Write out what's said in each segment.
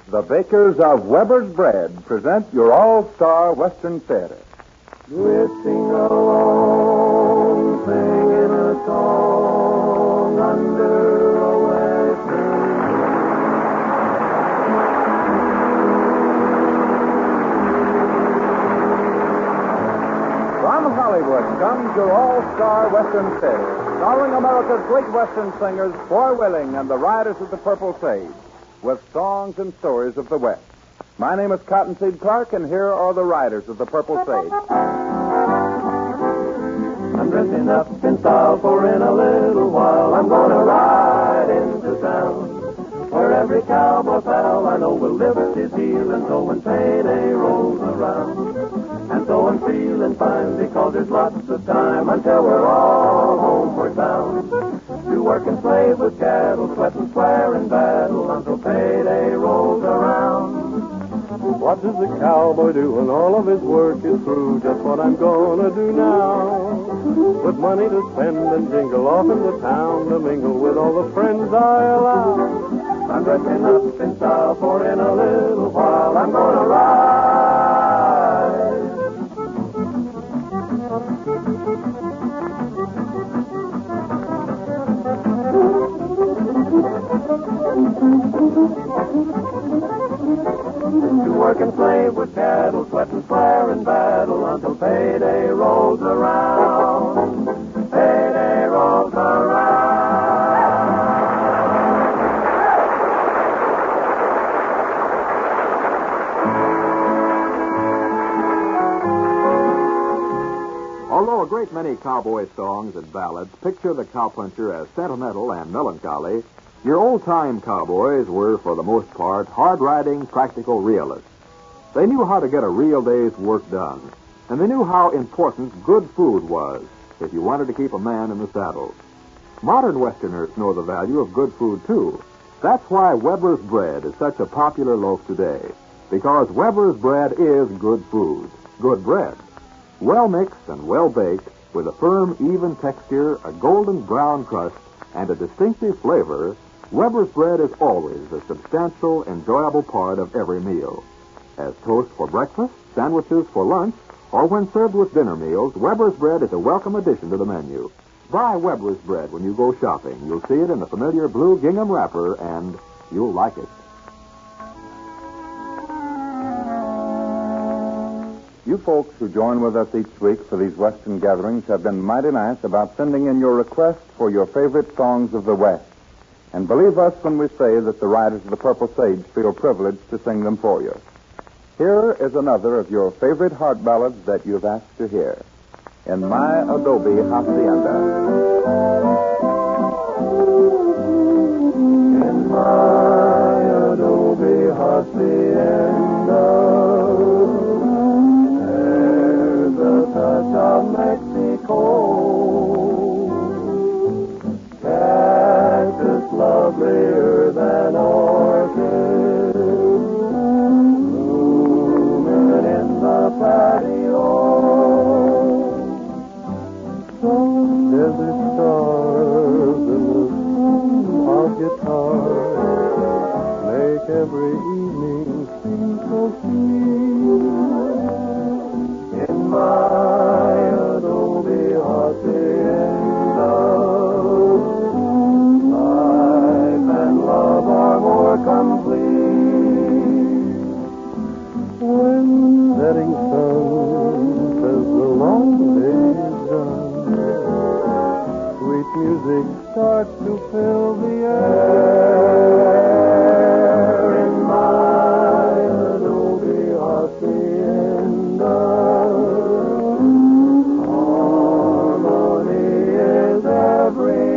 The bakers of Weber's Bread present your all-star Western theater. Drifting along, singing a song under a western From Hollywood comes your all-star Western theater, starring America's great Western singers, Foy Willing and the Riders of the Purple Sage, with songs and stories of the West. My name is Cottonseed Clark, and here are the Riders of the Purple Sage. I'm dressing up in style, for in a little while I'm gonna ride into town, where every cowboy pal I know will lift his heel and so when payday rolls around. And so I'm feeling fine because there's lots of time until we're all homeward bound. To work and slave with cattle, sweat and swear in battle until payday rolls around. What does a cowboy do when all of his work is through? Just what I'm gonna do now. Put money to spend and jingle off into town to mingle with all the friends I allow. I'm dressing up in style, for in a little while I'm gonna ride. To work and slave with cattle, sweat and swear in battle until payday rolls around. Payday rolls around. Although a great many cowboy songs and ballads picture the cowpuncher as sentimental and melancholy, your old-time cowboys were, for the most part, hard-riding, practical realists. They knew how to get a real day's work done, and they knew how important good food was if you wanted to keep a man in the saddle. Modern Westerners know the value of good food, too. That's why Weber's Bread is such a popular loaf today, because Weber's Bread is good food, good bread. Well mixed and well baked, with a firm, even texture, a golden brown crust, and a distinctive flavor, Weber's Bread is always a substantial, enjoyable part of every meal. As toast for breakfast, sandwiches for lunch, or when served with dinner meals, Weber's Bread is a welcome addition to the menu. Buy Weber's Bread when you go shopping. You'll see it in the familiar blue gingham wrapper, and you'll like it. You folks who join with us each week for these Western gatherings have been mighty nice about sending in your requests for your favorite songs of the West. And believe us when we say that the Riders of the Purple Sage feel privileged to sing them for you. Here is another of your favorite heart ballads that you've asked to hear. In My Adobe Hacienda. In my adobe hacienda, there's a touch of Mexico. Cactus lovelier than orchid, blooming in the patio. Some desert stars in the swing of guitars make every evening seem so sweet. In my adobe hacienda, life and love are more complete. When setting sun says the long day's done, sweet music starts to fill the air. In my adobe hacienda, harmony is everywhere.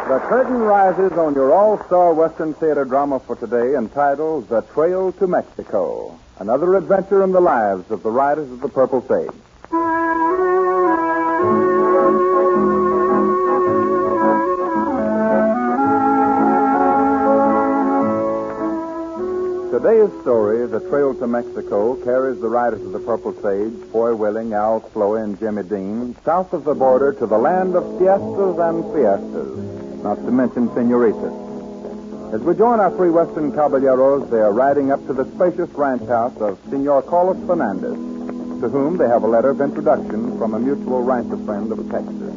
The curtain rises on your all-star Western theater drama for today entitled The Trail to Mexico, another adventure in the lives of the Riders of the Purple Sage. Today's story, The Trail to Mexico, carries the riders of the Purple Sage, Foy Willing, Al Sloy, and Jimmy Dean, south of the border to the land of siestas and fiestas, not to mention senoritas. As we join our three Western caballeros, they are riding up to the spacious ranch house of Senor Carlos Fernandez, to whom they have a letter of introduction from a mutual rancher friend of Texas.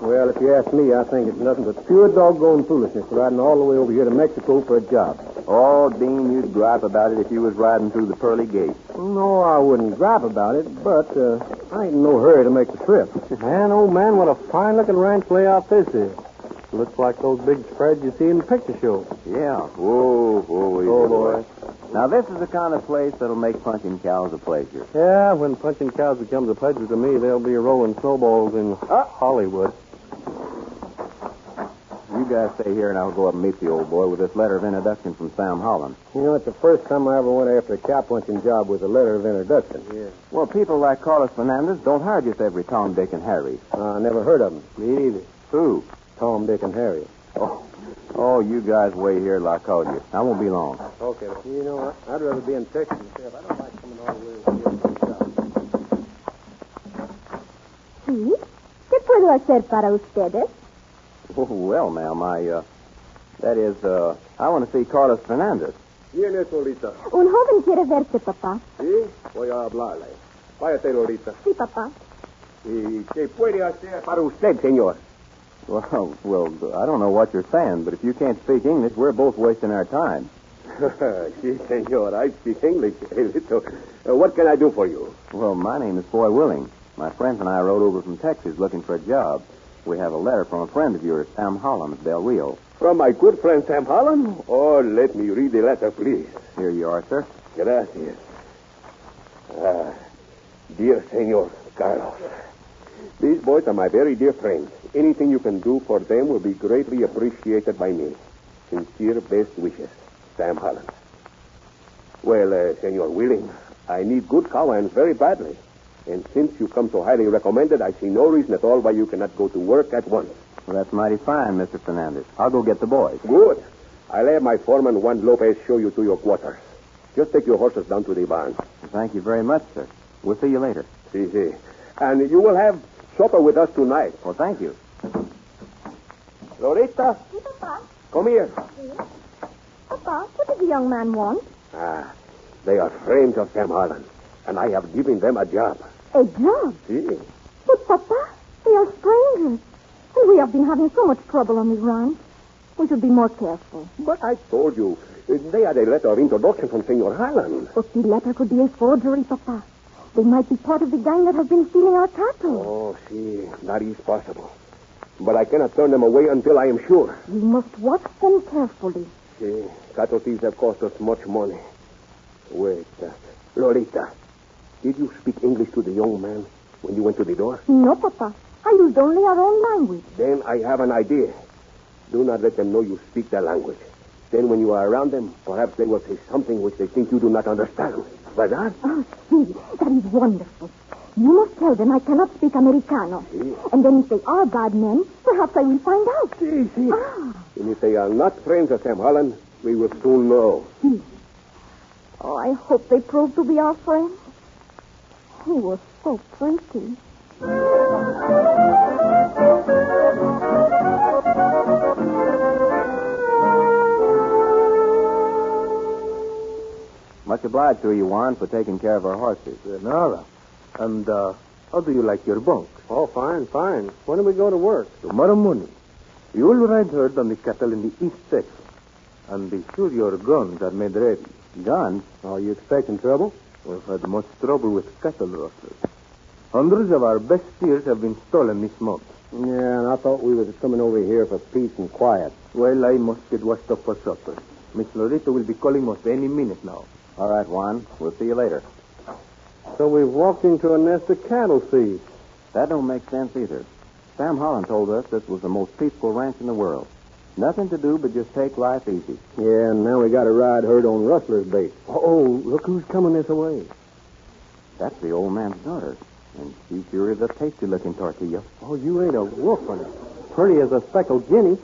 Well, if you ask me, I think it's nothing but pure doggone foolishness riding all the way over here to Mexico for a job. Oh, Dean, you'd gripe about it if you was riding through the pearly gates. No, I wouldn't gripe about it, but I ain't in no hurry to make the trip. Man, oh man, what a fine-looking ranch layout this is. Looks like those big spreads you see in the picture show. Yeah. Whoa, Oh, boy. Now, this is the kind of place that'll make punching cows a pleasure. Yeah, when punching cows becomes a pleasure to me, they'll be rolling snowballs in Hollywood. You guys stay here, and I'll go up and meet the old boy with this letter of introduction from Sam Holland. You know, it's the first time I ever went after a cow punching job with a letter of introduction. Yeah. Well, people like Carlos Fernandez don't hire just every Tom, Dick, and Harry. I never heard of them. Me either. Who? Tom, Dick, and Harry. Oh, you guys wait here till I call you. I won't be long. Okay. You know, I'd rather be in Texas myself. I don't like coming all the way over here for a job. Sí. ¿Qué puedo hacer para ustedes? Oh, well, ma'am, I want to see Carlos Fernandez. ¿Quién es, Lolita? Un joven quiere verte, papá. Sí, voy a hablarle. Váyate, Lolita. Sí, papá. ¿Y qué puede hacer para usted, señor? Well, I don't know what you're saying, but if you can't speak English, we're both wasting our time. Sí, señor. I speak English a little. What can I do for you? Well, my name is Foy Willing. My friends and I rode over from Texas looking for a job. We have a letter from a friend of yours, Sam Holland of Del Rio. From my good friend Sam Holland? Oh, let me read the letter, please. Here you are, sir. Gracias. Dear Senor Carlos, these boys are my very dear friends. Anything you can do for them will be greatly appreciated by me. Sincere best wishes, Sam Holland. Well, Senor Willing, I need good cowhands very badly. And since you come so highly recommended, I see no reason at all why you cannot go to work at once. Well, that's mighty fine, Mr. Fernandez. I'll go get the boys. Good. I'll have my foreman, Juan Lopez, show you to your quarters. Just take your horses down to the barn. Well, thank you very much, sir. We'll see you later. Si. And you will have supper with us tonight. Well, thank you. Loretta, Sí, papá. come here. Sí. Papa, what does the young man want? They are friends of Sam Holland, and I have given them a job. A job? Si. But, Papa, they are strangers. And we have been having so much trouble on the ranch. We should be more careful. But I told you, they had a letter of introduction from Senor Holland. But the letter could be a forgery, Papa. They might be part of the gang that has been stealing our cattle. Oh, si, that is possible. But I cannot turn them away until I am sure. We must watch them carefully. Si, cattle thieves have cost us much money. Wait, Lolita, did you speak English to the young man when you went to the door? No, Papa. I used only our own language. Then I have an idea. Do not let them know you speak their language. Then when you are around them, perhaps they will say something which they think you do not understand. ¿Verdad? Oh, see, that is wonderful. You must tell them I cannot speak Americano. Si. And then if they are bad men, perhaps I will find out. Si. Ah. And if they are not friends of Sam Holland, we will soon know. Oh, I hope they prove to be our friends. He was so pretty. Much obliged to you, Juan, for taking care of our horses. Nada. And, how do you like your bunk? Oh, fine. When do we go to work? Tomorrow morning. You will ride herd on the cattle in the East Texas. And be sure your guns are made ready. Guns? Are you expecting trouble? We've had much trouble with cattle rustlers. Hundreds of our best steers have been stolen this month. Yeah, and I thought we was coming over here for peace and quiet. Well, I must get washed up for supper. Miss Loretta will be calling us any minute now. All right, Juan. We'll see you later. So we've walked into a nest of cattle thieves. That don't make sense either. Sam Holland told us this was the most peaceful ranch in the world. Nothing to do but just take life easy. Yeah, and now we got to ride herd on rustler's bait. Oh, look who's coming this way. That's the old man's daughter. And she sure is a tasty-looking tortilla. Oh, you ain't a wolf, and pretty as a speckled guinea.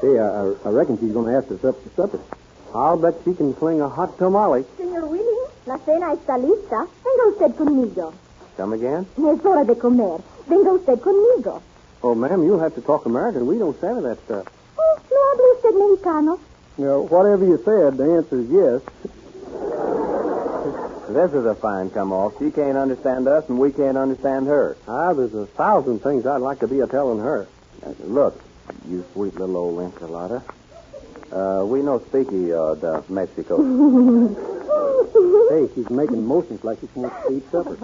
Say, I reckon she's going to ask us up for supper. I'll bet she can fling a hot tamale. Señor Willie, la cena está lista. Venga usted conmigo. Come again? Es hora de comer. Venga usted conmigo. Oh, ma'am, you'll have to talk American. We don't savvy that stuff. Oh, ¿no habla usted mexicano? No, whatever you said, the answer is yes. This is a fine come-off. She can't understand us, and we can't understand her. There's 1,000 things I'd like to be a-telling her. Look, you sweet little old enchilada. We no speaky of Mexico. Hey, she's making motions like she wants to eat supper.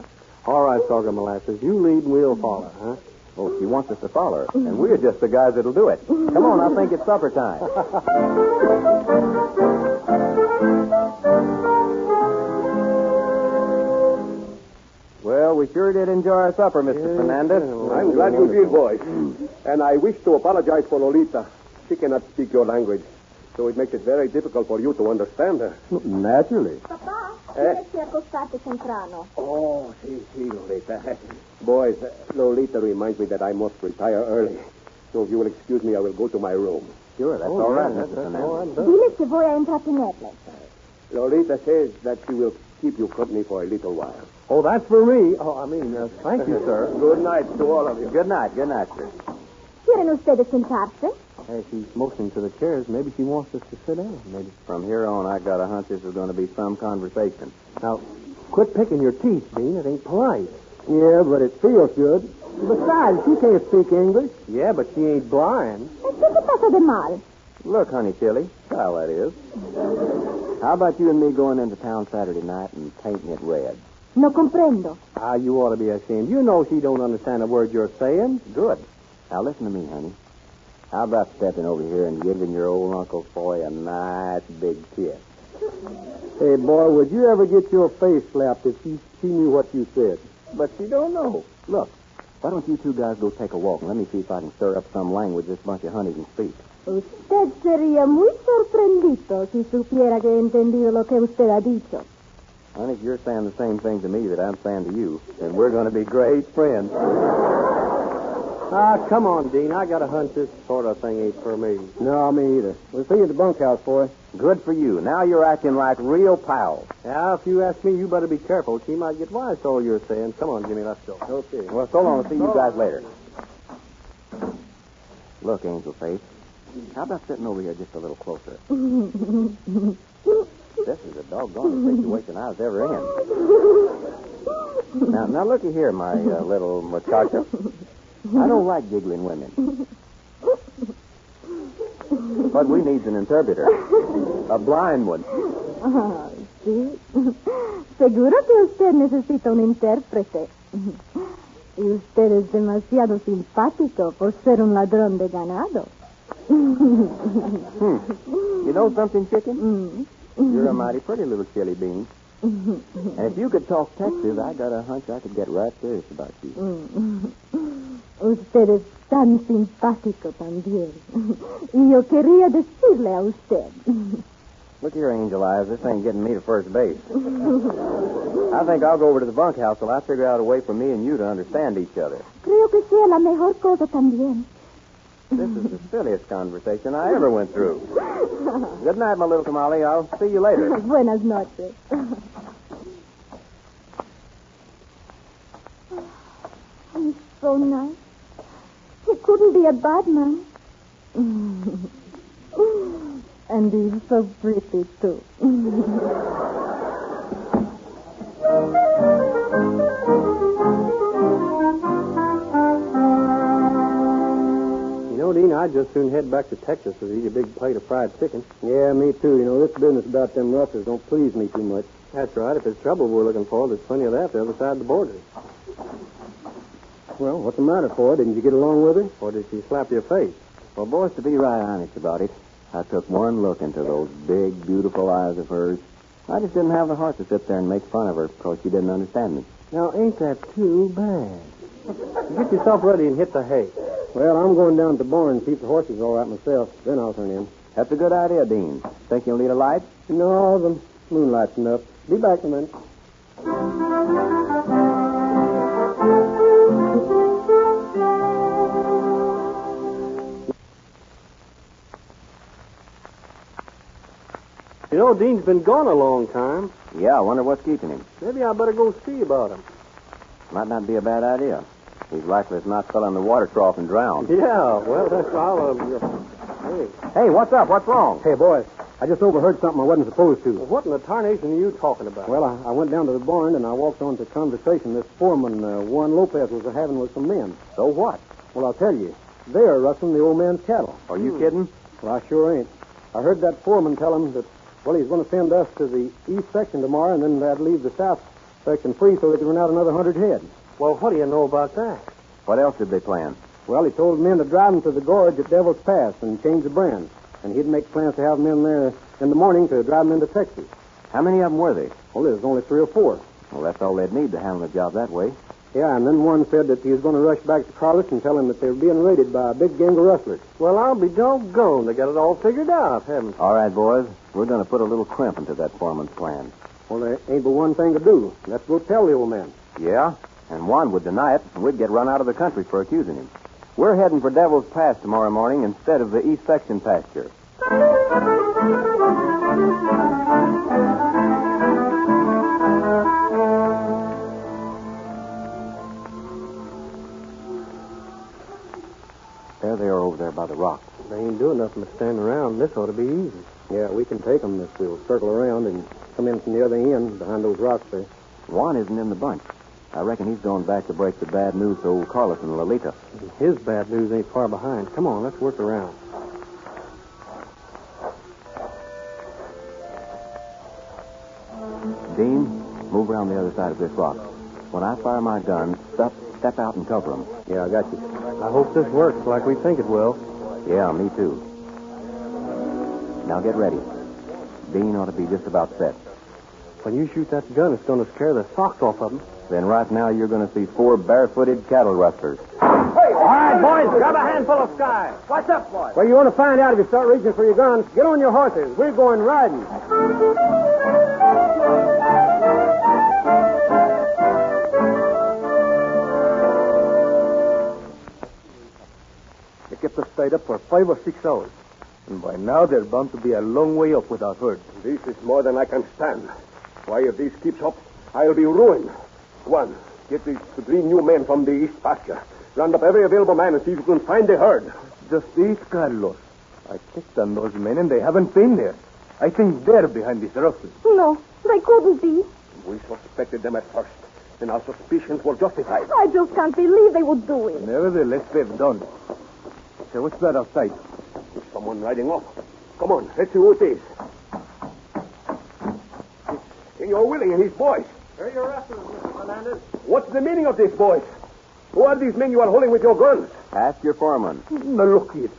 All right, Sorghum Molasses, you lead and we'll follow, huh? Oh, she wants us to follow her, and we're just the guys that'll do it. Come on, I think it's supper time. Well, we sure did enjoy our supper, Mr. Fernandez. I'm glad you did, boys. And I wish to apologize for Lolita. She cannot speak your language, so it makes it very difficult for you to understand her. Naturally. Papá, tienes que acostarte temprano. Oh, sí, Lolita. Boys, Lolita reminds me that I must retire early. So if you will excuse me, I will go to my room. Sure, that's all right, Mr. Fernandez. Dile que voy a entretenerle. Lolita says that she will keep you company for a little while. Oh, that's for me. Thank you, sir. Good night to all of you. Good night, sir. ¿Quieren ustedes sentarse? Hey, she's motioning to the chairs. Maybe she wants us to sit down. Maybe. From here on, I got a hunch this is going to be some conversation. Now, quit picking your teeth, Dean. It ain't polite. Yeah, but it feels good. Besides, she can't speak English. Yeah, but she ain't blind. ¿Qué te pasa de mal? Look, honey chili, child that is. How about you and me going into town Saturday night and painting it red? No comprendo. You ought to be ashamed. You know she don't understand a word you're saying. Good. Now listen to me, honey. How about stepping over here and giving your old Uncle Foy a nice big kiss? Hey, boy, would you ever get your face slapped if she knew what you said? But she don't know. Look, why don't you two guys go take a walk and let me see if I can stir up some language this bunch of honey can speak. Usted sería muy sorprendido si supiera que he entendido lo que usted ha dicho. Honey, if you're saying the same thing to me that I'm saying to you, then we're going to be great friends. Come on, Dean. I got a hunch this sort of thing ain't for me. No, me either. We'll see you at the bunkhouse, boy. Good for you. Now you're acting like real pals. Yeah, if you ask me, you better be careful. She might get wise to all you're saying. Come on, Jimmy, let's go. Okay. Well, so long. I'll see you guys later. Look, Angel Face, how about sitting over here just a little closer? This is a doggone situation I was ever in. Now looky here, my little muchacho. I don't like giggling women. What we need's an interpreter. A blind one. Sí. Seguro que usted necesita un intérprete. Y usted es demasiado simpático por ser un ladrón de ganado. You know something, chicken? You're a mighty pretty little chili bean. And if you could talk Texas, I got a hunch I could get right serious about you. Usted es tan simpático también. Y yo quería decirle a usted. Look here, Angel Eyes. This ain't getting me to first base. I think I'll go over to the bunkhouse till I figure out a way for me and you to understand each other. Creo que sea la mejor cosa también. This is the silliest conversation I ever went through. Good night, my little tamale. I'll see you later. Buenas noches. He's so nice. He couldn't be a bad man. And he's so pretty, too. Dean, I'd just soon head back to Texas to eat a big plate of fried chicken. Yeah, me too. You know, this business about them rustlers don't please me too much. That's right. If it's trouble we're looking for, there's plenty of that the other side of the border. Well, what's the matter, Foy? Didn't you get along with her? Or did she slap your face? Well, boys, to be right honest about it, I took one look into those big, beautiful eyes of hers. I just didn't have the heart to sit there and make fun of her because she didn't understand me. Now, ain't that too bad? Get yourself ready and hit the hay. Well, I'm going down to the barn and see if the horses are all right myself. Then I'll turn in. That's a good idea, Dean. Think you'll need a light? No, the moonlight's enough. Be back in a minute. You know, Dean's been gone a long time. Yeah, I wonder what's keeping him. Maybe I better go see about him. Might not be a bad idea. He's likely as not fell in the water trough and drowned. Yeah, well, that's all. Hey, what's up? What's wrong? Hey, boys, I just overheard something I wasn't supposed to. What in the tarnation are you talking about? Well, I went down to the barn and I walked on to conversation this foreman, Juan Lopez, was having with some men. So what? Well, I'll tell you, they're rustling the old man's cattle. Are you kidding? Well, I sure ain't. I heard that foreman tell him that, well, he's going to send us to the east section tomorrow, and then they'd leave the south section free so they could run out another 100 head. Well, what do you know about that? What else did they plan? Well, he told men to drive them to the gorge at Devil's Pass and change the brand. And he'd make plans to have men there in the morning to drive them into Texas. How many of them were they? Well, there's only 3 or 4. Well, that's all they'd need to handle the job that way. Yeah, and then one said that he was going to rush back to Carlos and tell him that they were being raided by a big gang of rustlers. Well, I'll be doggone. They got it all figured out, haven't they? All right, boys. We're going to put a little crimp into that foreman's plan. Well, there ain't but one thing to do. Let's go tell the old man. Yeah? And Juan would deny it, and we'd get run out of the country for accusing him. We're heading for Devil's Pass tomorrow morning instead of the East Section pasture. There they are over there by the rock. They ain't doing nothing but stand around. This ought to be easy. Yeah, we can take them if we'll circle around and come in from the other end behind those rocks there. Juan isn't in the bunch. I reckon he's going back to break the bad news to old Carlos and Lolita. His bad news ain't far behind. Come on, let's work around. Dean, move around the other side of this rock. When I fire my gun, step out and cover them. Yeah, I got you. I hope this works like we think it will. Yeah, me too. Now get ready. Dean ought to be just about set. When you shoot that gun, it's going to scare the socks off of them. Then right now you're going to see 4 barefooted cattle rustlers. Hey, all right, boys, grab a handful of sky. What's up, boys? Well, you want to find out if you start reaching for your guns, get on your horses. We're going riding. They kept us tied up for 5 or 6 hours. And by now they're bound to be a long way up with our herd. This is more than I can stand. Why, if this keeps up, I'll be ruined. One, get these 3 new men from the east pasture. Round up every available man and see if you can find the herd. Just these, Carlos. I checked on those men and they haven't been there. I think they're behind this rustling. No, they couldn't be. We suspected them at first. Then our suspicions were justified. I just can't believe they would do it. Nevertheless, they've done. So what's that outside? There's someone riding off. Come on, let's see who it is. It's Senor Willing and his boys. Here your rustlers, Mr. Fernandez. What's the meaning of this, boys? Who are these men you are holding with your guns? Ask your foreman. Now, look here.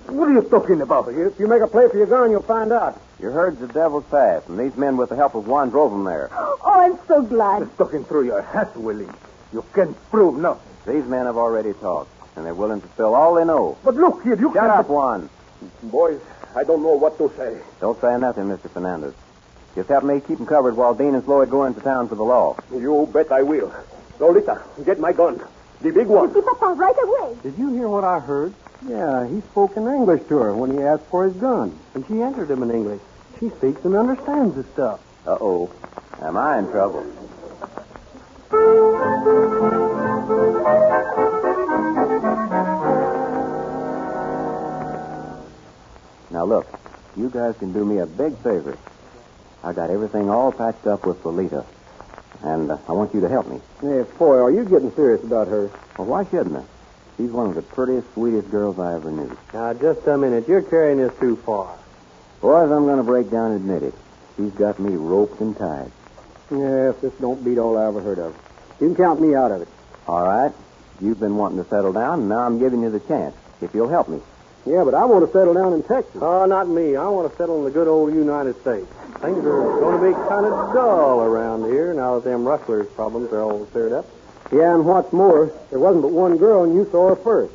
What are you talking about? If you make a play for your gun, you'll find out. Your herd's at Devil's Pass, and these men, with the help of Juan, drove them there. Oh, I'm so glad. It's talking through your hat, Willing. You can't prove nothing. These men have already talked, and they're willing to spill all they know. But look here, you Shut can't... up, Juan. Boys, I don't know what to say. Don't say nothing, Mr. Fernandez. Just help me keep them covered while Dean and Floyd go into town for the law. You bet I will. Lolita, get my gun. The big one. See, Papa, right away. Did you hear what I heard? Yeah, he spoke in English to her when he asked for his gun. And she answered him in English. She speaks and understands the stuff. Uh-oh. Am I in trouble? Now, look. You guys can do me a big favor. I got everything all packed up with Lolita. And I want you to help me. Yeah, boy, are you getting serious about her? Well, why shouldn't I? She's one of the prettiest, sweetest girls I ever knew. Now, just a minute. You're carrying this too far. Boys, I'm going to break down and admit it. She's got me roped and tied. Yeah, if this don't beat all I ever heard of. You can count me out of it. All right. You've been wanting to settle down, and now I'm giving you the chance, if you'll help me. Yeah, but I want to settle down in Texas. Oh, not me. I want to settle in the good old United States. Things are going to be kind of dull around here now that them rustlers' problems are all cleared up. Yeah, and what's more, there wasn't but one girl, and you saw her first.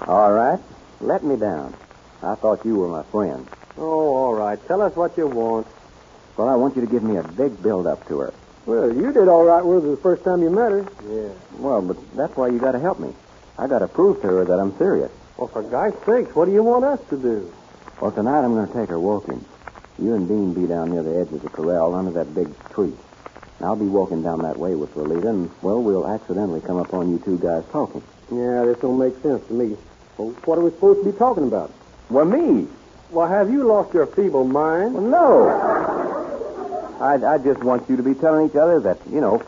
All right. Let me down. I thought you were my friend. Oh, all right. Tell us what you want. Well, I want you to give me a big build-up to her. Well, you did all right with her the first time you met her. Yeah. Well, but that's why you got to help me. I got to prove to her that I'm serious. Well, for God's sakes, what do you want us to do? Well, tonight I'm going to take her walking. You and Dean be down near the edge of the corral under that big tree. And I'll be walking down that way with Lolita, and, well, we'll accidentally come upon you two guys talking. Yeah, this don't make sense to me. Well, what are we supposed to be talking about? Well, me. Well, have you lost your feeble mind? Well, no. I just want you to be telling each other that,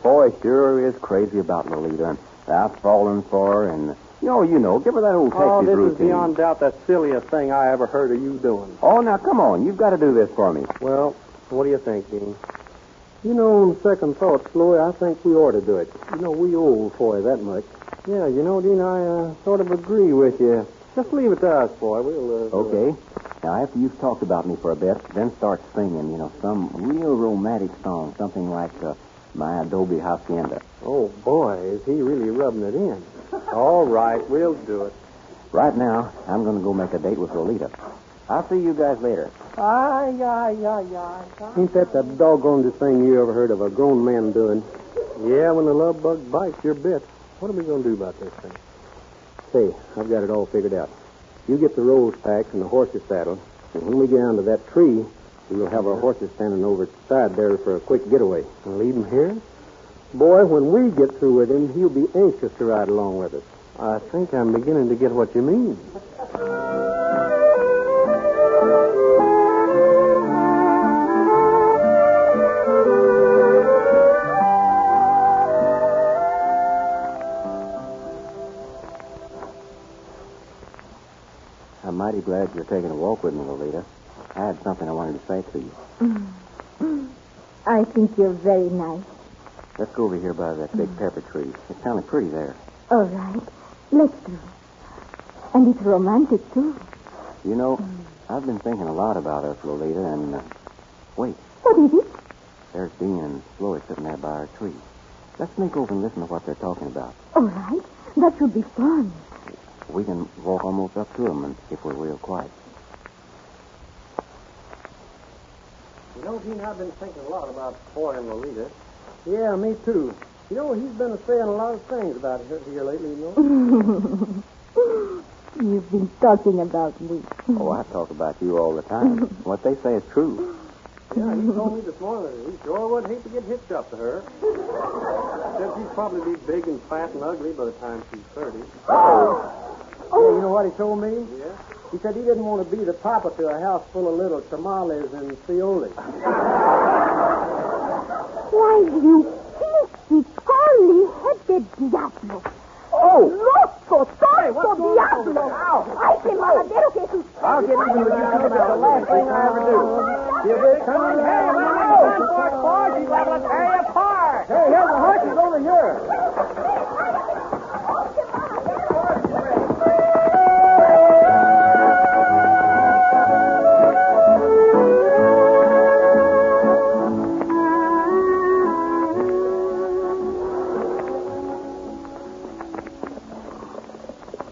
Foy sure is crazy about Lolita, and I've fallen for her, and, give her that old Texas Oh, this routine. is beyond doubt the silliest thing I ever heard of you doing. Oh, now, come on. You've got to do this for me. Well, what do you think, Dean? On second thought, Chloe, I think we ought to do it. We owe Foy that much. Yeah, Dean, I sort of agree with you. Just leave it to us, boy. We'll, Okay. Now, after you've talked about me for a bit, then start singing, some real romantic song, something like My Adobe Hacienda. Oh, boy, is he really rubbing it in. All right, we'll do it. Right now, I'm going to go make a date with Lolita. I'll see you guys later. Ain't that the doggonedest thing you ever heard of a grown man doing? Yeah, when the love bug bites, you're bit. What are we going to do about this thing? Say, I've got it all figured out. You get the rose packs and the horses saddled, and when we get down to that tree, we'll have our horses standing over at the side there for a quick getaway. And leave him here? Boy, when we get through with him, he'll be anxious to ride along with us. I think I'm beginning to get what you mean. I'm mighty glad you're taking a walk with me, Lolita. I had something I wanted to say to you. I think you're very nice. Let's go over here by that big pepper tree. It's kind of pretty there. All right. Let's do. And it's romantic, too. I've been thinking a lot about us, Lolita, and, wait. What is it? There's Dean and Chloe sitting there by our tree. Let's sneak over and listen to what they're talking about. All right. That should be fun. We can walk almost up to them and if we're real quiet. Dean, I've been thinking a lot about Foy and Lolita. Yeah, me too. He's been saying a lot of things about her here lately, You've been talking about me. Oh, I talk about you all the time. What they say is true. Yeah, he told me this morning that he sure would hate to get hitched up to her. Said she'd probably be big and fat and ugly by the time she's 30. Yeah, you know what he told me? Yeah. He said he didn't want to be the papa to a house full of little tamales and fioles. Why, you filthy, curly-headed diablo. Oh! Loco, tonto diablo. Ay, qué maladero que es usted. I'll get even with you two. That's the last thing I ever do. You big coming here. Boys, he's liable to tear you apart. Hey, here's the horses over here.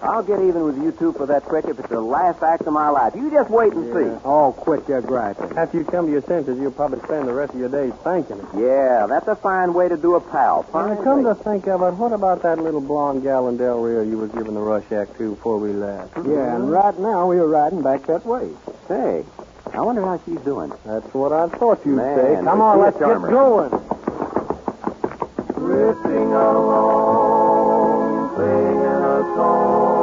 I'll get even with you two for that trick if it's the last act of my life. You just wait and see. Oh, quit your griping. After you come to your senses, you'll probably spend the rest of your days thanking it. Yeah, that's a fine way to do a pal. Now, come to think of it, what about that little blonde gal in Del Rio you was giving the rush act to before we left? Yeah, and right now we're riding back that way. Say, I wonder how she's doing. That's what I thought you'd Man, say. Come on, let's get charmer. going. Drifting along, singing a song.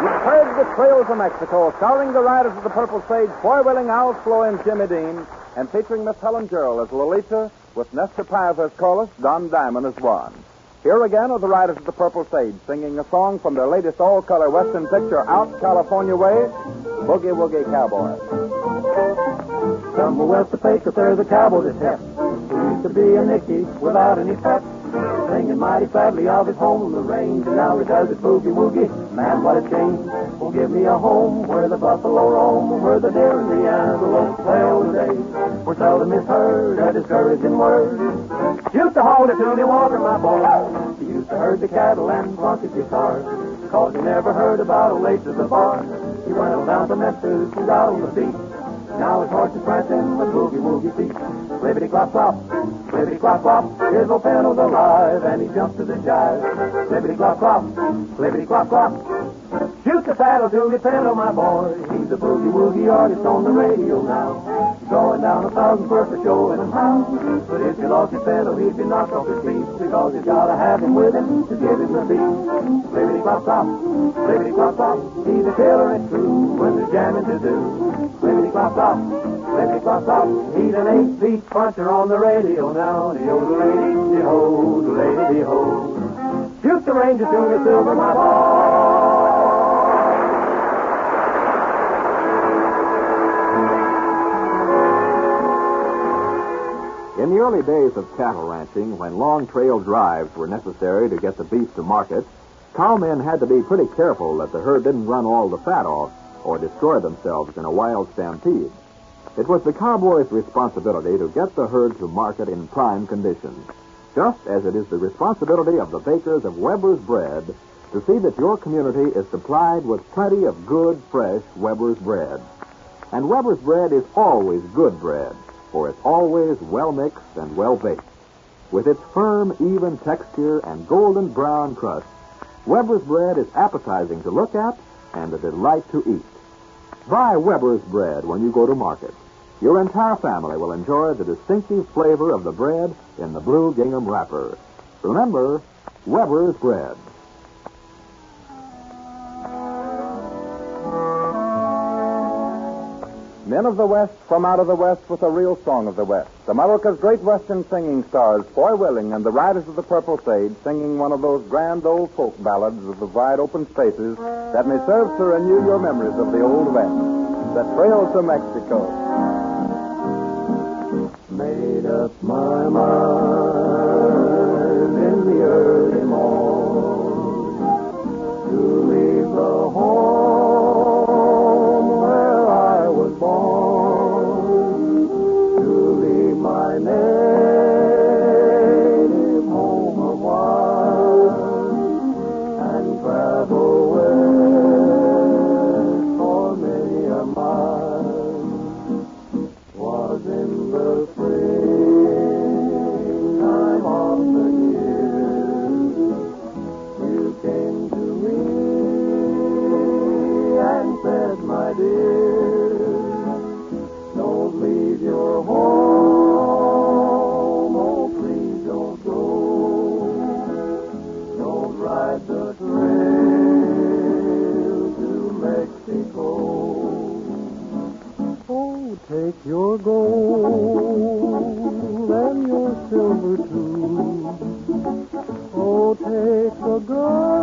You've heard The Trails of Mexico, starring the riders of the Purple Sage, Foy Willing, Al Slow, and Jimmy Dean, and featuring Miss Helen Gerald as Lolita, with Nestor Paz as chorus, Don Diamond as one. Here again are the riders of the Purple Sage, singing a song from their latest all-color Western picture, Out California Way, Boogie Woogie Cowboy. Somewhere west of Pecos, there's a cowboy that's hep, who used to be a Nicky without any pep, singing mighty sadly of his home on the range, and now he does it boogie woogie. Man, what a change! Oh, give me a home where the buffalo roam, where the deer and the antelope play all the day, where seldom is heard a discouraging word. Used to hold it to the water, my boy. He used to herd the cattle and plunk his guitar, cause he never heard about a late to the bar. He went on down to Memphis and got on the beat. Now his horse is prancing with boogie woogie feet. Clibbity-clop-clop, clibbity-clop-clop, here's old Panno's alive, and he jumps to the jive. Clibbity-clop-clop, clibbity-clop-clop, shoot the saddle to me, Panno, my boy. He's a boogie-woogie artist on the radio now. Going down 1,000 per show in a house. But if you lost your Panno, he'd be knocked off his feet, because you gotta have him with him to give him the beat. Clibbity-clop-clop, clibbity-clop-clop, he's a killer and true when there's jamming to do. Clibbity-clop-clop, clibbity-clop-clop, he's an 8-beat puncher on the radio now. De-oh-de-lady-de-ho, de-lady-de-ho. Shoot the ranger to the silver, my boy. In the early days of cattle ranching, when long trail drives were necessary to get the beef to market, cowmen had to be pretty careful that the herd didn't run all the fat off or destroy themselves in a wild stampede. It was the cowboy's responsibility to get the herd to market in prime condition, just as it is the responsibility of the bakers of Weber's bread to see that your community is supplied with plenty of good, fresh Weber's bread. And Weber's bread is always good bread, for it's always well-mixed and well-baked. With its firm, even texture and golden brown crust, Weber's bread is appetizing to look at and a delight to eat. Buy Weber's bread when you go to market. Your entire family will enjoy the distinctive flavor of the bread in the blue gingham wrapper. Remember, Weber's bread. Men of the West from out of the West with a real song of the West. America's great Western singing stars, Foy Willing and the Riders of the Purple Sage, singing one of those grand old folk ballads of the wide open spaces that may serve to renew your memories of the Old West. The Trail to Mexico. Made up my mind in the early morning to leave the home where I was born, to leave my native home a while and travel west for many a mile. Was in the springtime of the year you came to me and said, my dear, don't leave your home, oh please don't go, don't ride the trail to Mexico. Oh, take your gold and your silver too. Oh, take the girl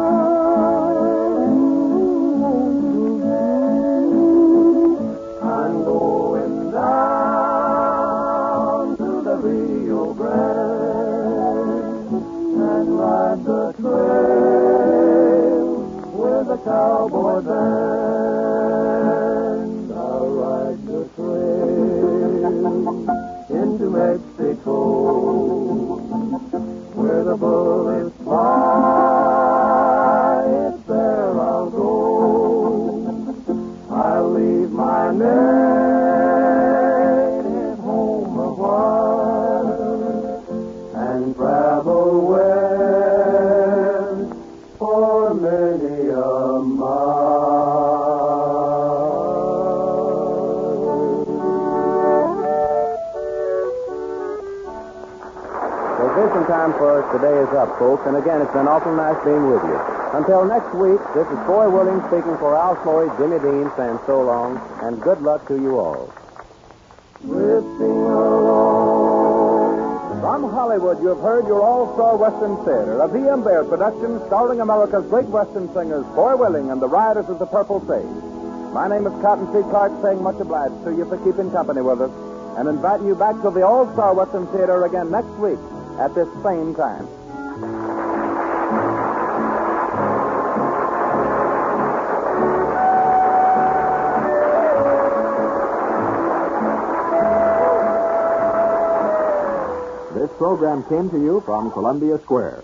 and going down to the Rio Grande and ride the trail with a cowboy band. I'll ride the trail into Mexico, where the bullets fly. It's there I'll go. I'll leave my native home a while and travel west for many a mile. Vacation time for us today is up, folks, and again, it's been awful nice being with you. Until next week, this is Foy Willing speaking for Al Flory, Jimmy Dean, saying so long, and good luck to you all. Drifting along. From Hollywood, you have heard your all-star Western Theater, a V.M. Bear production starring America's great Western singers, Foy Willing and the Riders of the Purple Sage. My name is Cotton C. Clark, saying much obliged to you for keeping company with us, and inviting you back to the all-star Western Theater again next week at this same time. This program came to you from Columbia Square.